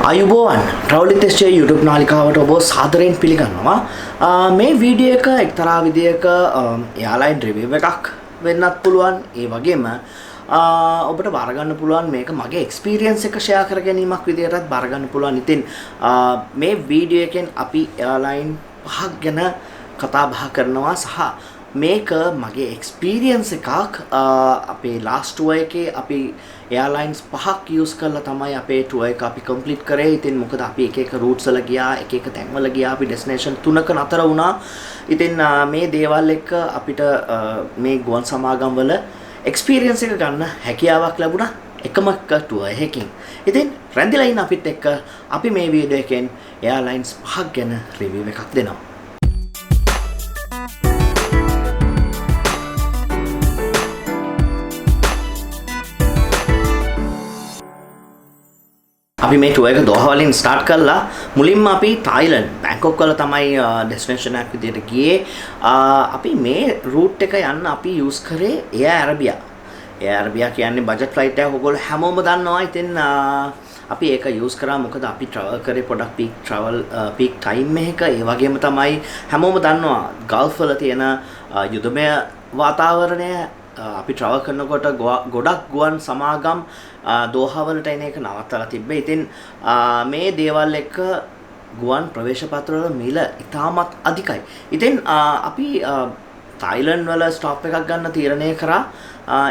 අයුබෝවන් travel test YouTube නාලිකාවට ඔබ සාදරයෙන් පිළිගන්නවා. මේ වීඩියෝ එක එක්තරා විදියක එයාලයින් රිවිව් එකක් වෙන්නත් පුළුවන්. ඒ වගේම ඔබට බාර ගන්න පුළුවන් මේක මගේ එක්ස්පීරියන්ස් එක ෂෙයා කර ගැනීමක් විදියටත් බාර ගන්න පුළුවන්. ඉතින් මේ වීඩියෝ එකෙන් අපි එයාලයින් පහක් ගැන කතා බහ කරනවා සහ මේක මගේ එක්ස්පීරියන්ස් එකක්. අපේ ලාස්ට් ටුවර් එකේ අපි එයාලයින්ස් පහක් යූස් කරලා තමයි අපේ ටුවර් එක අපි කම්ප්ලීට් කරේ. ඉතින් මොකද අපි එක එක රූට්ස් වල ගියා, එක එක තැන්වල ගියා, අපි ඩෙස්ටිනේෂන් තුනක නතර වුණා. ඉතින් මේ දේවල් එක්ක අපිට මේ ගුවන් සමාගම් වල එක්ස්පීරියන්ස් එක ගන්න හැකියාවක් ලැබුණා එකම ටුවර් එකකින්. ඉතින් රැඳිලා ඉන්න අපිත් එක්ක අපි මේ වීඩියෝ එකෙන් එයාලයින්ස් පහක් ගැන රිවිව් එකක් දෙනවා. අපි මේ ටුවර් එක දෝහා වලින් ස්ටාර්ට් කළා. මුලින්ම අපි තායිලන්ඩ් බැංකොක් වල තමයි ඩෙස්ටිනේෂන් එකක් විදියට ගියේ. අපි මේ රූට් එක යන්න අපි යූස් කරේ එයා ඇරබියා. එයා ඇරබියා කියන්නේ බජට් ෆ්ලයිට් එකක්. ඔයගොල්ලෝ හැමෝම දන්නවා. ඉතින් අපි ඒක යූස් කරා මොකද අපි ට්‍රැවල් කරේ පොඩක් පීක් ටයිම් එකක. ඒ වගේම තමයි හැමෝම දන්නවා ගල්ෆ් වල තියෙන යුදමය වාතාවරණය. අපි ට්‍රැවල් කරනකොට ගොඩක් ගුවන් සමාගම් දෝහා වලට එන එක නවත්තලා තිබ්බේ. ඉතින් මේ දේවල් එක්ක ගුවන් ප්‍රවේශ පත්‍ර වල මිල ඉතාමත් අධිකයි. ඉතින් අපි තායිලන්ඩ් වල ස්ටොප් එකක් ගන්න තීරණය කරා.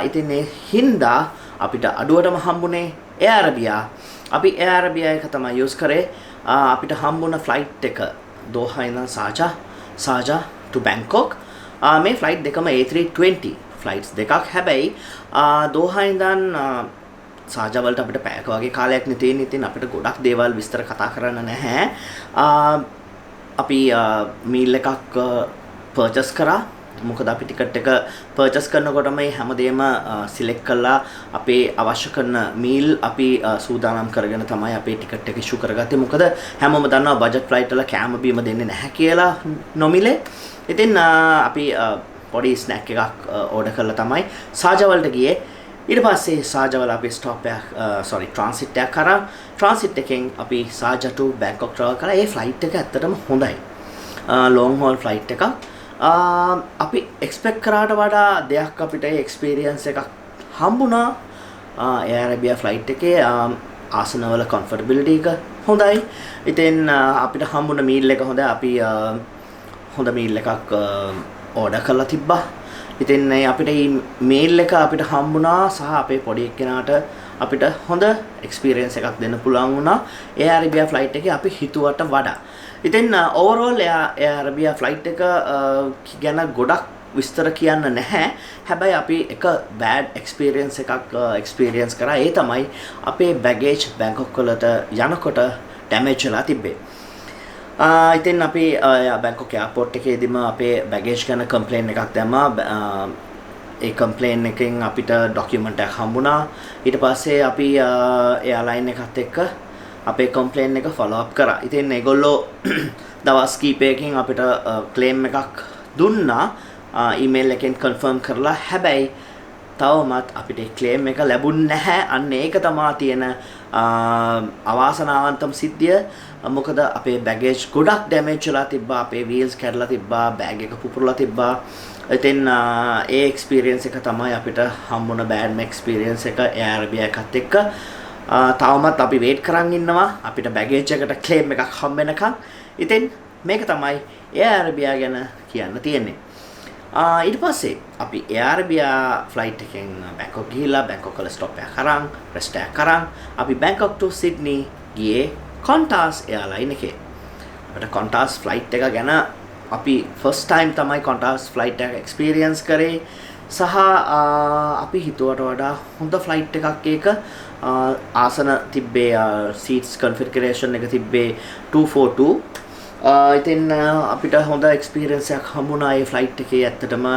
ඉතින් ඒ හින්දා අපිට අඩුවටම හම්බුනේ එයා ඇරබියා. අපි එයා ඇරබියා එක තමයි යූස් කරේ. අපිට හම්බුණ ෆ්ලයිට් එක දෝහා ඉඳන් සාජා to බැංකොක්. මේ ෆ්ලයිට් දෙකම A320 ෆ්ලයිට්ස් දෙකක්. හැබැයි දෝහා ඉඳන් සාජා වලට අපිට පැයක වගේ කාලයක් නේ තියෙන්නේ. ඉතින් අපිට ගොඩක් දේවල් විස්තර කතා කරන්න නැහැ. අපි මීල් එකක් පර්චේස් කරා. මොකද අපි ටිකට් එක පර්චේස් කරනකොට මේ හැමදේම සිලෙක්ට් කරලා අපේ අවශ්‍ය කරන මීල් අපි සූදානම් කරගෙන තමයි අපේ ටිකට් එක ඉෂු කරගත්තේ. මොකද හැමෝම දන්නවා බජට් ෆ්ලයිට් වල කෑම බීම දෙන්නේ නැහැ කියලා නොමිලේ. ඉතින් අපි පොඩි ස්නැක් එකක් ඕඩර් කරලා තමයි සාජා වලට ගියේ. ඊට පස්සේ සාජා වල අපි ට්‍රාන්සිට් එකක් කරා. ට්‍රාන්සිට් එකෙන් අපි සාජා to බැංකොක් ට්‍රැවල් කරා. ඒ ෆ්ලයිට් එක ඇත්තටම හොඳයි. ලොන්గ్ හෝල් ෆ්ලයිට් එකක්. අපි එක්ස්පෙක්ට් කරාට වඩා දෙයක් අපිට එක්ස්පීරියන්ස් එකක් හම්බුණා. එයා ඇරබියා ෆ්ලයිට් එකේ ආසනවල කම්ෆර්ටබිලිටි එක හොඳයි. ඉතින් අපිට හම්බුණ මීල් එක හොඳයි. අපි හොඳ මීල් එකක් ඕඩර් කරලා තිබ්බා. ඉතින් අපිට මේ මීල් එක අපිට හම්බුණා සහ අපේ පොඩි එක්කෙනාට අපිට හොඳ එක්ස්පීරියන්ස් එකක් දෙන්න පුළුවන් වුණා එයා ඇරබියා ෆ්ලයිට් එකේ අපි හිතුවට වඩා. ඉතින් ඕවරෝල් එයා ඇරබියා ෆ්ලයිට් එක ගැන ගොඩක් විස්තර කියන්න නැහැ. හැබැයි අපි එක බෑඩ් එක්ස්පීරියන්ස් එකක් එක්ස්පීරියන්ස් කරා. ඒ තමයි අපේ බැගේජ් බැංකොක් වලට යනකොට ඩැමේජ් වෙලා තිබ්බේ. ඉතින් අපි බැංකොක් එයාපෝට් එකේදීම අපේ බැගේජ් ගැන කම්ප්ලේන් එකක් දැම්මා. ඒ කම්ප්ලේන් එකෙන් අපිට ඩොකියුමන්ට් එකක් හම්බුණා. ඊට පස්සේ අපි එයාලයින් එකත් එක්ක අපේ කම්ප්ලේන් එක ෆලෝ අප් කරා. ඉතින් ඒගොල්ලෝ දවස් කීපයකින් අපිට ක්ලේම් එකක් දුන්නා. ඊමේල් එකෙන් කන්ෆර්ම් කරලා. හැබැයි තවමත් අපිට ක්ලේම් එක ලැබුණ නැහැ. අන්න ඒක තමයි තියෙන අවාසනාවන්තම සිද්ධිය. මොකද අපේ බැගේජ් ගොඩක් ඩැමේජ් වෙලා තිබ්බා. අපේ වීල්ස් කැඩලා තිබ්බා. බෑග් එක පුපුරලා තිබ්බා. ඉතින් ඒ එක්ස්පීරියන්ස් එක තමයි අපිට හම්බුණ බෑඩ්ම එක්ස්පීරියන්ස් එක එයා ඇරබියා එකත් එක්ක. තවමත් අපි වේට් කරන් ඉන්නවා අපිට බැගේජ් එකට ක්ලේම් එකක් හම්බෙනකන්. ඉතින් මේක තමයි එයා ඇරබියා ගැන කියන්න තියෙන්නේ. ඊට පස්සේ අපි එයා ඇරබියා ෆ්ලයිට් එකෙන් බැංකොක් ගිහිල්ලා බැංකොක් වල ස්ටොප් එකක් කරන් රෙස්ට් එකක් කරන් අපි බැංකොක් to සිඩ්නි ගියේ කොන්ටාස් එයාලයින් එකේ. අපිට කොන්ටාස් ෆ්ලයිට් එක ගැන අපි ෆස්ට් ටයිම් තමයි කොන්ටාස් ෆ්ලයිට් එක එක්ස්පීරියන්ස් කරේ. සහ අපි හිතුවට වඩා හොඳ ෆ්ලයිට් එකක් ඒක. ආසන තිබ්බේ සීට්ස් කන්ෆිගරේෂන් එක තිබ්බේ 242. ඉතින් අපිට හොඳ එක්ස්පීරියන්ස් එකක් හම්බුණා ඒ ෆ්ලයිට් එකේ. ඇත්තටම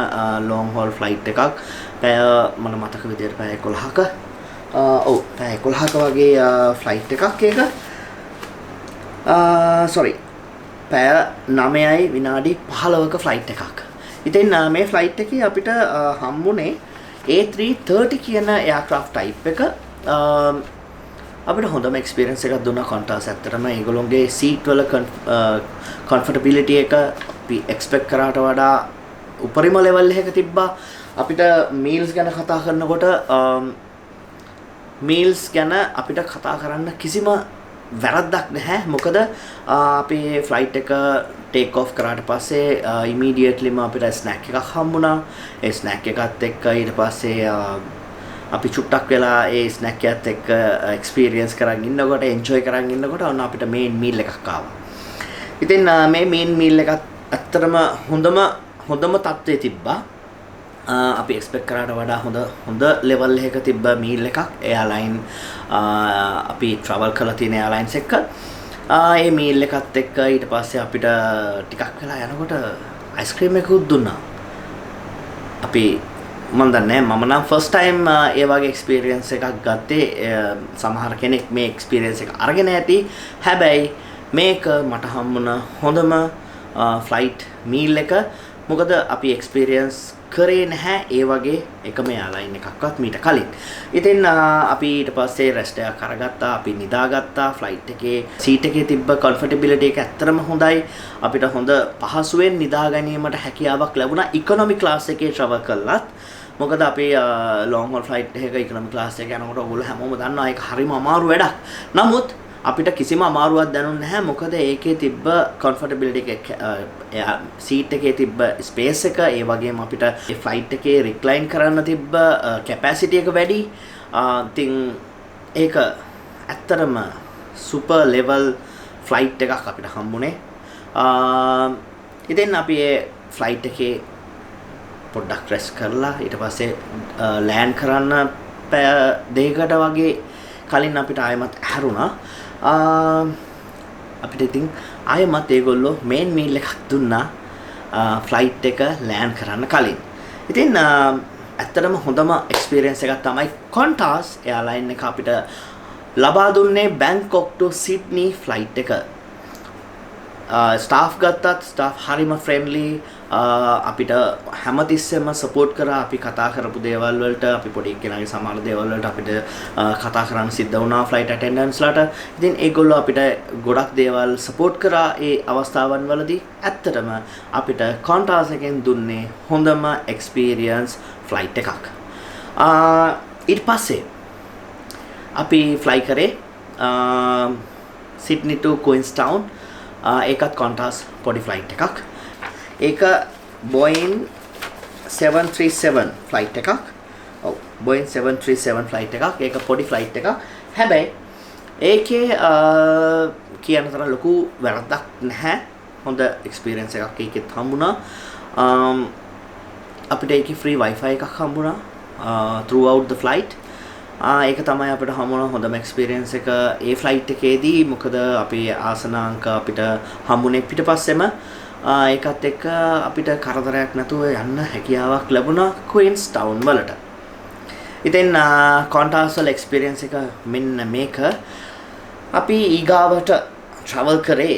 ලොන්ග් හෝල් ෆ්ලයිට් එකක්. පැය මම මතක විදියට පැය 11ක පැය 11ක වගේ ෆ්ලයිට් එකක් ඒක. පැය 9යි විනාඩි 15ක ෆ්ලයිට් එකක්. ඉතින් මේ ෆ්ලයිට් එකේ අපිට හම්බුනේ A330 කියන එයාක්‍රාෆ්ට් ටයිප් එක. අපිට හොඳම එක්ස්පීරියන්ස් එකක් දුන්නා Qantas. ඇත්තටම ඒගොල්ලොන්ගේ සීට් වල කම්ෆර්ටබිලිටි එක අපි එක්ස්පෙක්ට් කරාට වඩා උපරිම ලෙවල් එකක තිබ්බා. අපිට මීල්ස් ගැන කතා කරනකොට මීල්ස් ගැන අපිට කතා කරන්න කිසිම වැරද්දක් නැහැ. මොකද අපේ ෆ්ලයිට් එක ටේක් ඔෆ් කරාට පස්සේ ඉමීඩියට්ලිම අපිට ස්නැක් එකක් හම්බුණා. ඒ ස්නැක් එකත් එක්ක ඊට පස්සේ අපි චුට්ටක් වෙලා ඒ ස්නැක් එකත් එක්ක එක්ස්පීරියන්ස් කරන් ඉන්නකොට එන්ජොයි කරන් ඉන්නකොට ඔන්න අපිට මේන් මීල් එකක් ආවා. ඉතින් මේ මේන් මීල් එකත් ඇත්තටම හොඳම තත්ත්වයේ තිබ්බා. අපි එක්ස්පෙක්ට් කරාට වඩා හොඳ ලෙවල් එකක තිබ්බ මීල් එකක් එයාලයින් අපි ට්‍රැවල් කරලා තියෙන එයාලයින්ස් එක්ක ඒ මීල් එකත් එක්ක ඊට පස්සේ අපිට ටිකක් වෙලා යනකොට අයිස්ක්‍රීම් එකකුත් දුන්නා. අපි මම දන්නේ මම නම් ෆස්ට් ටයිම් ඒ වගේ එක්ස්පීරියන්ස් එකක් ගත්තේ. සමහර කෙනෙක් මේ එක්ස්පීරියන්ස් එක අරගෙන ඇති. හැබැයි මේක මට හම්බුණ හොඳම ෆ්ලයිට් මීල් එක. මොකද අපි එක්ස්පීරියන්ස් කරේ නැහැ ඒ වගේ එකම එයාලයින් එකක්වත් මීට කලින්. ඉතින් අපි ඊට පස්සේ රෙස්ට් එකක් අරගත්තා. අපි නිදාගත්තා. ෆ්ලයිට් එකේ සීට් එකේ තිබ්බ කම්ෆර්ටබිලිටි එක ඇත්තටම හොඳයි. අපිට හොඳ පහසුවෙන් නිදා ගැනීමට හැකියාවක් ලැබුණා ඉකොනොමි ක්ලාස් එකේ ට්‍රැවල් කළත්. මොකද අපි ලොන්గ్ හොල් ෆ්ලයිට් එකක ඉකොනොමි ක්ලාස් එක යනකොට ඔයගොල්ලෝ හැමෝම දන්නවා ඒක හරිම අමාරු වැඩක්. නමුත් අපිට කිසිම අමාරුවක් දැනුන්නේ නැහැ. මොකද ඒකේ තිබ්බ කම්ෆර්ටබිලිටි එක සීට් එකේ තිබ්බ ස්පේස් එක ඒ වගේම අපිට ඒ ෆ්ලයිට් එකේ රික්ලයින් කරන්න තිබ්බ කැපැසිටි එක වැඩි. ඉතින් ඒක ඇත්තටම සුපර් ලෙවල් ෆ්ලයිට් එකක් අපිට හම්බුනේ. ඉතින් අපි ඒ ෆ්ලයිට් එකේ පොඩ්ඩක් රෙස්ට් කරලා ඊට පස්සේ ලෑන්ඩ් කරන්න දෙයකට වගේ කලින් අපිට ආයෙමත් ඇහැරුණා. අපිට ඉතින් ආයෙමත් ඒගොල්ලෝ මේන් මීල් එකක් දුන්නා ෆ්ලයිට් එක ලෑන්ඩ් කරන්න කලින්. ඉතින් ඇත්තටම හොඳම එක්ස්පීරියන්ස් එකක් තමයි Qantas එයාලයින් එක අපිට ලබා දුන්නේ බැංකොක් ටු සිඩ්නි ෆ්ලයිට් එක. ස්ටාෆ් ගත්තත් ස්ටාෆ් හරිම ෆ්‍රෙන්ඩ්ලි. අපිට හැමතිස්සෙම සපෝට් කරා. අපි කතා කරපු දේවල් වලට අපි පොඩි කෙනාගේ සමහර දේවල් වලට අපිට කතා කරන්න සිද්ධ වුණා ෆ්ලයිට් ඇටෙන්ඩන්ට්ස්ලාට. ඉතින් ඒගොල්ලෝ අපිට ගොඩක් දේවල් සපෝට් කරා ඒ අවස්ථාවන් වලදී. ඇත්තටම අපිට Qantas එකෙන් දුන්නේ හොඳම එක්ස්පීරියන්ස් ෆ්ලයිට් එකක්. ඊට පස්සේ අපි ෆ්ලයි කරේ සිඩ්නි to Queenstown. ඒකත් Qantas පොඩි ෆ්ලයිට් එකක්. ඒක Boeing 737 ෆ්ලයිට් එකක්. ඔව් Boeing 737 ෆ්ලයිට් එකක්. ඒක පොඩි ෆ්ලයිට් එකක්. හැබැයි ඒකේ කියන තරම් ලොකු වැරද්දක් නැහැ. හොඳ එක්ස්පීරියන්ස් එකක් ඒකෙත් හම්බුණා. අපිට ඒකේ ෆ්‍රී Wi-Fi එකක් හම්බුණා throughout the flight. ඒක තමයි අපිට හම්බුණ හොඳම එක්ස්පීරියන්ස් එක ඒ ෆ්ලයිට් එකේදී. මොකද අපේ ආසනාංක අපිට හම්බුනේ පිටපස්සෙම. ඒකත් එක්ක අපිට කරදරයක් නැතුව යන්න හැකියාවක් ලැබුණා Queenstown වලට. ඉතින් Qantas වල එක්ස්පීරියන්ස් එක මෙන්න මේක. අපි ඊගාවට ට්‍රැවල් කරේ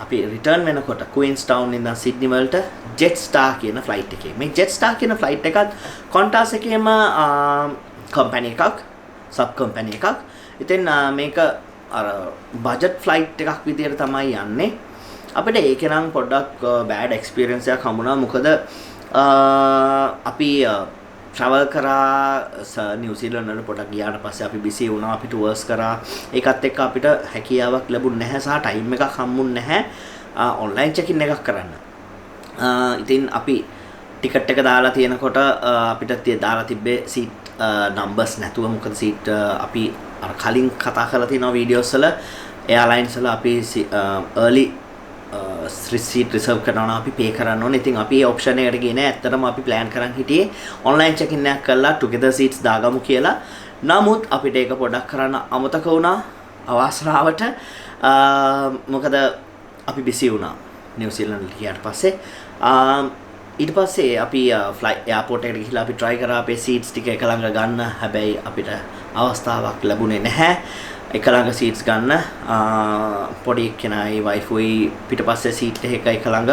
අපි රිටර්න් වෙනකොට Queenstown ඉඳන් සිඩ්නි වලට Jetstar කියන ෆ්ලයිට් එකේ. මේ Jetstar කියන ෆ්ලයිට් එකත් Qantas එකේම කම්පැනි එකක්, සබ් කම්පැනි එකක්. ඉතින් මේක අර බජට් ෆ්ලයිට් එකක් විදියට තමයි යන්නේ. අපිට ඒකේ නම් පොඩ්ඩක් බෑඩ් එක්ස්පීරියන්ස් එකක් හම්බුණා. මොකද අපි ට්‍රැවල් කරා නිව්සීලන්ත වල පොඩක් ගියාට පස්සේ අපි බිසි වුණා. අපි ටුවර්ස් කරා. ඒකත් එක්ක අපිට හැකියාවක් ලැබුණ නැහැ සහ ටයිම් එකක් හම්බුන්නේ නැහැ ඔන්ලයින් චෙක් ඉන් එකක් කරන්න. ඉතින් අපි ටිකට් එක දාලා තියෙනකොට අපිට දාලා තිබ්බේ සීට් නම්බර්ස් නැතුව. මොකද සීට් අපි අර කලින් කතා කරලා තියෙන වීඩියෝස් වල එයාලයින්ස් වල අපි early සීට් රිසර්ව් කරනවා අපි පේ කරන්න ඕනේ. ඉතින් අපි ඒ ඔප්ෂන් එකට ගියේ නෑ. ඇත්තටම අපි ප්ලෑන් කරන් හිටියේ ඔන්ලයින් චෙක් ඉන් එකක් කරලා ටුගෙදර් සීට්ස් දාගමු කියලා. නමුත් අපිට ඒක පොඩක් කරන්න අමතක වුණා අවස්ථාවට. මොකද අපි බිසි වුණා නිව්සීලන්ත ගියාට පස්සේ. ඊට පස්සේ අපි ෆ්ලයිට් එයාපෝට් එකට ගිහිල්ලා අපි try කරා අපේ සීට්ස් ටික එක ළඟ ගන්න. හැබැයි අපිට අවස්ථාවක් ලැබුණේ නැහැ එක ළඟ සීට්ස් ගන්න. පොඩි කෙනායි වයිෆුයි පිටපස්සේ සීට් එකක එක ළඟ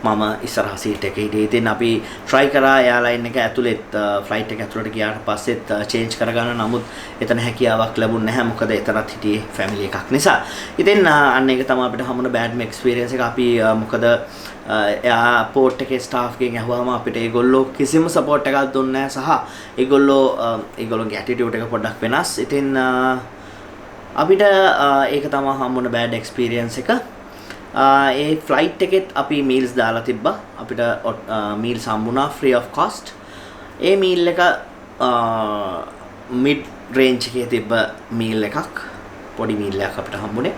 මම ඉස්සරහ සීට් එකේ හිටියේ. ඉතින් අපි try කරා එයාලයින් එක ඇතුළෙත් ෆ්ලයිට් එක ඇතුළට ගියාට පස්සෙත් change කරගන්න. නමුත් එතන හැකියාවක් ලැබුණ නැහැ. මොකද එතනත් හිටියේ family එකක් නිසා. ඉතින් අන්න ඒක තමයි අපිට හමුන bad experience එක. අපි මොකද එයාපෝට් එකේ ස්ටාෆ් ගෙන් අහුවාම අපිට ඒගොල්ලෝ කිසිම සපෝට් එකක් දුන්නේ නැහැ සහ ඒගොල්ලෝගේ ඇටිටියුඩ් එක පොඩ්ඩක් වෙනස්. ඉතින් අපිට ඒක තමයි හම්බුන බෑඩ් එක්ස්පීරියන්ස් එක. ඒ ෆ්ලයිට් එකෙත් අපි මීල්ස් දාලා තිබ්බා. අපිට මීල්ස් හම්බුණා free of cost. A meal එක mid range එකේ තිබ්බ මීල් එකක්. පොඩි මීල් එකක් අපිට හම්බුනේ.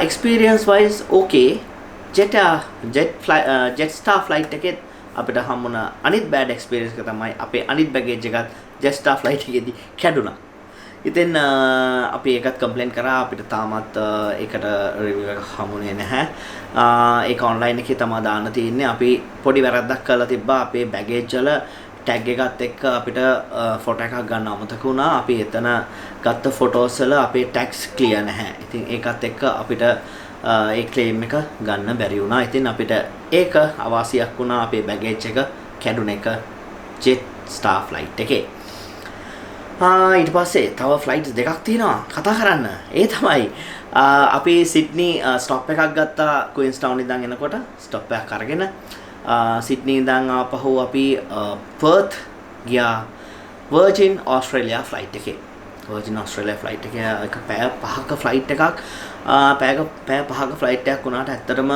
experience wise okay. Jetstar flight එකෙත් අපිට හම්බුණ අනිත් බෑඩ් එක්ස්පීරියන්ස් එක තමයි අපේ අනිත් බෑගේජ් එකත් Jetstar flight එකේදී කැඩුනා. ඉතින් අපි ඒකත් කම්ප්ලේන්ට් කරා. අපිට තාමත් ඒකට රිවිව් එකක් හම්බුනේ නැහැ. ඒක ඔන්ලයින් එකේ තමයි දාන්න තියෙන්නේ. අපි පොඩි වැරද්දක් කරලා තිබ්බා. අපේ බෑගේජ් වල ටැග් එකත් එක්ක අපිට ෆොටෝ එකක් ගන්න අමතක වුණා. අපි එතන ගත්ත ෆොටෝස් වල අපේ ටැග්ස් ක්ලියර් නැහැ. ඉතින් ඒකත් එක්ක අපිට ඒ ක්ලේම් එක ගන්න බැරි වුණා. ඉතින් අපිට ඒක අවාසියක් වුණා. අපේ බෑගේජ් එක කැඩුන එක Jetstar flight එකේ. ඊට පස්සේ තව ෆ්ලයිට්ස් දෙකක් තියෙනවා කතා කරන්න. ඒ තමයි අපි සිඩ්නි ස්ටොප් එකක් ගත්තා ක්වීන්ස්ටවුන් ඉඳන් එනකොට ස්ටොප් එකක් අරගෙන සිඩ්නි ඉඳන් ආපහු අපි පර්ත් ගියා වර්ජින් ඕස්ට්‍රේලියා ෆ්ලයිට් එකේ. වර්ජින් ඕස්ට්‍රේලියා ෆ්ලයිට් එකේ එක පැය 5ක ෆ්ලයිට් එකක්. පැය 5ක ෆ්ලයිට් එකක් වුණාට ඇත්තටම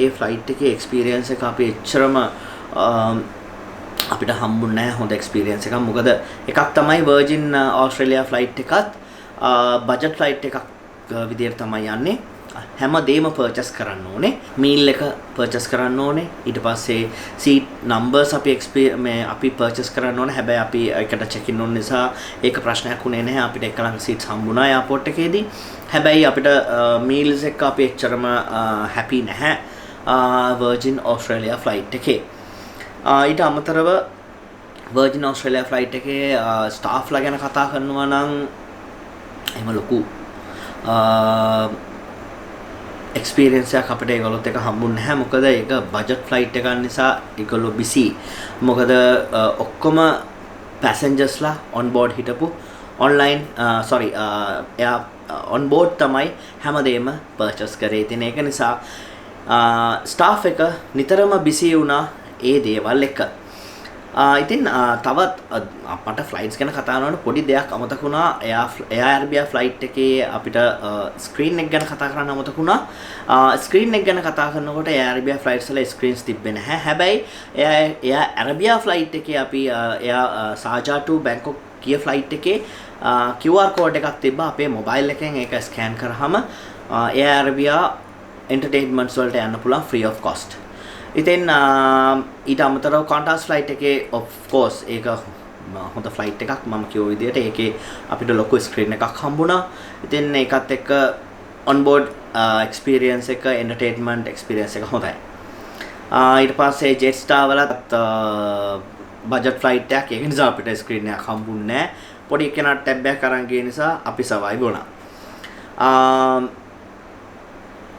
ඒ ෆ්ලයිට් එකේ එක්ස්පීරියන්ස් එක අපි එච්චරම අපිට හම්බුනේ නැහැ හොඳ එක්ස්පීරියන්ස් එකක්. මොකද එකක් තමයි වර්ජින් ඕස්ට්‍රේලියා ෆ්ලයිට් එකත් බජට් ෆ්ලයිට් එකක් විදියට තමයි යන්නේ. හැමදේම පර්චේස් කරන්න ඕනේ. මීල් එක පර්චේස් කරන්න ඕනේ. ඊට පස්සේ සීට් නම්බර්ස් අපි පර්චේස් කරන්න ඕනේ. හැබැයි අපි ඒකට චෙක් ඉන් ඕන නිසා ඒක ප්‍රශ්නයක් උනේ නැහැ. අපිට එකලං සීට්ස් හම්බුණා එයාපෝට් එකේදී. හැබැයි අපිට මීල්ස් එක අපි එච්චරම හැපි නැහැ වර්ජින් ඕස්ට්‍රේලියා ෆ්ලයිට් එකේ. ඊට අමතරව වර්ජින් ඕස්ට්‍රේලියා ෆ්ලයිට් එකේ ස්ටාෆ්ලා ගැන කතා කරනවා නම් එහෙම ලොකු එක්ස්පීරියන්ස් එකක් අපිට ඒගොල්ලොත් එක හම්බුනේ නැහැ. මොකද ඒක බජට් ෆ්ලයිට් එකක් නිසා ඒගොල්ලෝ බිසි. මොකද ඔක්කොම පැසෙන්ජර්ස්ලා ඔන් බෝඩ් හිටපු ඔන්ලයින් එයා ඔන් බෝඩ් තමයි හැමදේම පර්චේස් කරේ. ඉතින් ඒක නිසා ස්ටාෆ් එක නිතරම බිසි වුණා ඒ දේවල් එක. ඉතින් තවත් අපට ෆ්ලයිට්ස් ගැන කතා කරනකොට පොඩි දෙයක් අමතක වුණා. එයා අරබියා ෆ්ලයිට් එකේ අපිට ස්ක්‍රීන් එක ගැන කතා කරන්න අමතක වුණා. ස්ක්‍රීන් එක ගැන කතා කරනකොට එයා අරබියා ෆ්ලයිට්ස් වල ස්ක්‍රීන්ස් තිබ්බේ නැහැ. හැබැයි එයා අරබියා ෆ්ලයිට් එකේ අපි එයා සාජා ටු බැංකොක් ගිය ෆ්ලයිට් එකේ QR කෝඩ් එකක් තිබ්බා. අපේ මොබයිල් එකෙන් ඒක ස්කෑන් කරාම එයා අරබියා එන්ටර්ටේන්මන්ට්ස් වලට යන්න පුළුවන් free of cost. ඉතින් ඊට අමතරව කොන්ටාස් ෆ්ලයිට් එකේ of course ඒක හොඳ ෆ්ලයිට් එකක්. මම කියෝ විදිහට ඒකේ අපිට ලොකු ස්ක්‍රීන් එකක් හම්බුණා. ඉතින් ඒකත් එක්ක on board experience එක entertainment experience එක හොඳයි. ඊට පස්සේ Jetstar වලත් budget flight එකක්. ඒක නිසා අපිට ස්ක්‍රීන් එකක් හම්බුන්නේ නැහැ. පොඩි කෙනාට ටැබ් එකක් අරන් ගිය නිසා අපි survive වුණා.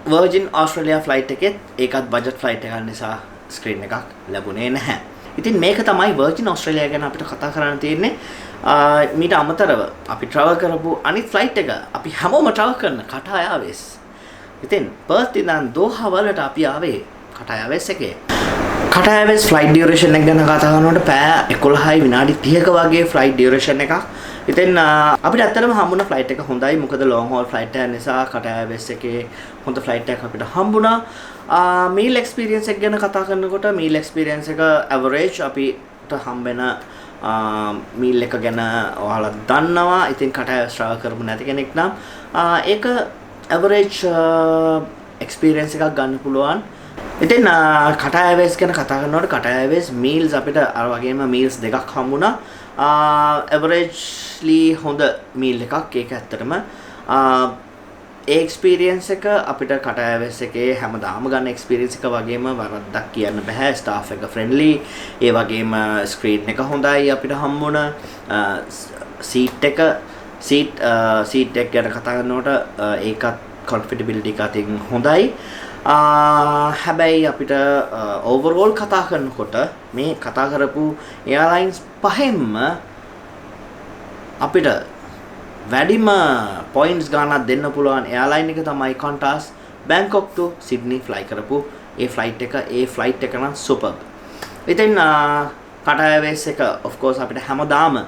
වර්ජින් ඕස්ට්‍රේලියා ෆ්ලයිට් එකෙත් ඒකත් බජට් ෆ්ලයිට් එකක් නිසා ස්ක්‍රීන් එකක් ලැබුණේ නැහැ. ඉතින් මේක තමයි වර්ජින් ඕස්ට්‍රේලියා ගැන අපිට කතා කරන්න තියෙන්නේ. මීට අමතරව අපි ට්‍රැවල් කරපු අනිත් ෆ්ලයිට් එක අපි හැමෝම ට්‍රැවල් කරන කටා එයාර්වේස්. ඉතින් පර්ත් ඉඳන් දෝහා වලට අපි ආවේ කටා එයාර්වේස් එකේ. කටා එයාර්වේස් ෆ්ලයිට් ඩියුරේෂන් එක ගැන කතා කරනකොට පැය 11යි විනාඩි 30ක වගේ ෆ්ලයිට් ඩියුරේෂන් එකක්. ඉතින් අපිට ඇත්තටම හම්බුණ ෆ්ලයිට් එක හොඳයි. මොකද ලොන්గ్ හෝල් ෆ්ලයිට් එක නිසා කටා එයාර්වේස් එකේ හොඳ ෆ්ලයිට් එකක් අපිට හම්බුණා. මීල් එක්ස්පීරියන්ස් එක ගැන කතා කරනකොට මීල් එක්ස්පීරියන්ස් එක ඇවරේජ් අපිට හම්බෙන මීල් එක ගැන ඔයාලා දන්නවා. ඉතින් කටා එයාර්වේස් ට්‍රැවල් කරපු නැති කෙනෙක් නම් ඒක ඇවරේජ් එක්ස්පීරියන්ස් එකක් ගන්න පුළුවන්. ඉතින් කටා එයාර්වේස් ගැන කතා කරනකොට කටා එයාර්වේස් මීල්ස් අපිට අර වගේම මීල්ස් දෙකක් හම්බුණා. ඇවරේජ්ලි හොඳ මීල් එකක්. ඒක ඇත්තටම ඒ එක්ස්පීරියන්ස් එක අපිට කටා එයාර්වේස් එකේ හැමදාම ගන්න එක්ස්පීරියන්ස් එක වගේම වරද්දක් කියන්න බෑ. ස්ටාෆ් එක ෆ්‍රෙන්ඩ්ලි. ඒ වගේම ස්ක්‍රීන් එක හොඳයි අපිට හම්බුණ. සීට් එක ගැන කතා කරනකොට ඒකත් කම්ෆර්ටබිලිටි එක අතින් හොඳයි. හැබැයි අපිට ඕවර්ऑल කතා කරනකොට මේ කතා කරපු එයාලයින්ස් පහෙන්ම අපිට වැඩිම පොයින්ට්ස් ගානක් දෙන්න පුළුවන් එයාලයින් එක තමයි Qantas Bangkok to Sydney fly කරපු ඒ ෆ්ලයිට් එක නම් සුපර්. ඉතින් Qatar Airways එක of course අපිට හැමදාම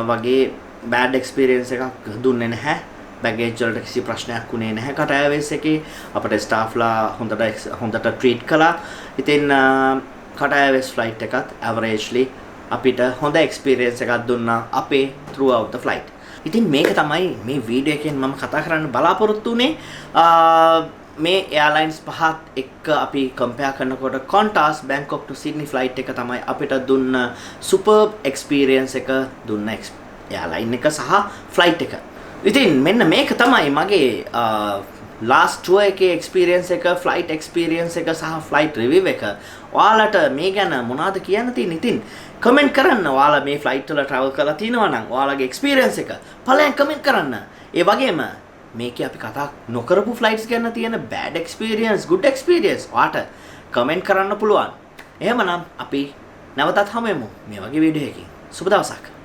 වගේ බෑඩ් එක්ස්පීරියන්ස් එකක් දුන්නේ නැහැ. බැගේජ් වලට කිසි ප්‍රශ්නයක් වුණේ නැහැ. Qatar Airways එකේ අපේ ස්ටාෆ්ලා හොඳට ට්‍රීට් කළා. ඉතින් Qatar Airways ෆ්ලයිට් එකත් ඇවරේජ්ලි අපිට හොඳ එක්ස්පීරියන්ස් එකක් දුන්නා අපේ throughout the flight. ඉතින් මේක තමයි මේ වීඩියෝ එකෙන් මම කතා කරන්න බලාපොරොත්තු වෙන්නේ. මේ එයාලයින්ස් පහත් එක්ක අපි කම්පෙයාර් කරනකොට Qantas Bangkok to Sydney flight එක තමයි අපිට දුන්න superb experience එක දුන්න එයාලයින් එක සහ flight එක. ඉතින් මෙන්න මේක තමයි මගේ last tour එකේ experience එක, flight experience එක සහ flight review එක. ඔයාලට මේ ගැන මොනවද කියන්න තියෙන්නේ? ඉතින් කමෙන්ට් කරන්න. ඔයාලා මේ flight වල travel කරලා තිනවා නම් ඔයාලගේ experience එක පළයන් කමෙන්ට් කරන්න. ඒ වගේම මේකේ අපි කතා නොකරපු flights ගැන තියෙන bad experience, good experience ඔයාට කමෙන්ට් කරන්න පුළුවන්. එහෙමනම් අපි නැවතත් හමු වෙමු මේ වගේ වීඩියෝ එකකින්. සුබ දවසක්.